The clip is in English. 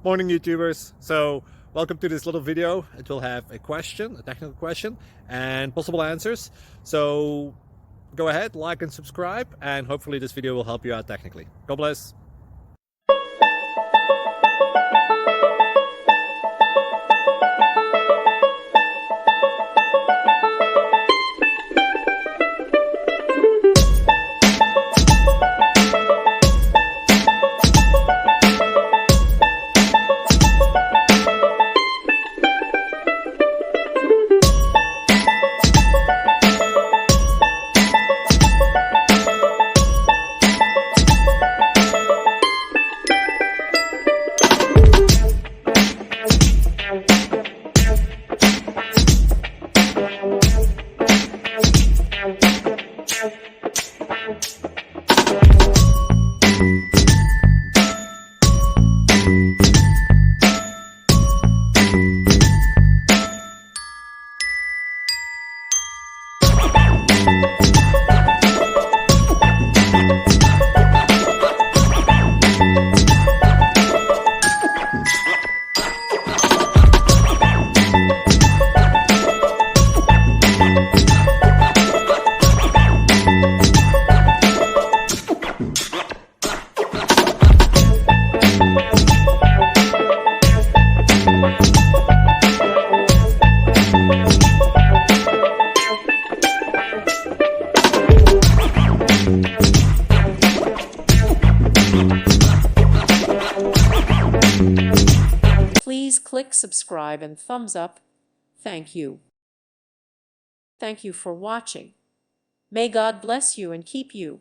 Morning YouTubers. So welcome to this little video. It will have a question, a technical question, and possible answers. So go ahead, like and subscribe, and hopefully this video will help you out technically. God bless. Please click subscribe and thumbs up. Thank you. Thank you for watching. May God bless you and keep you.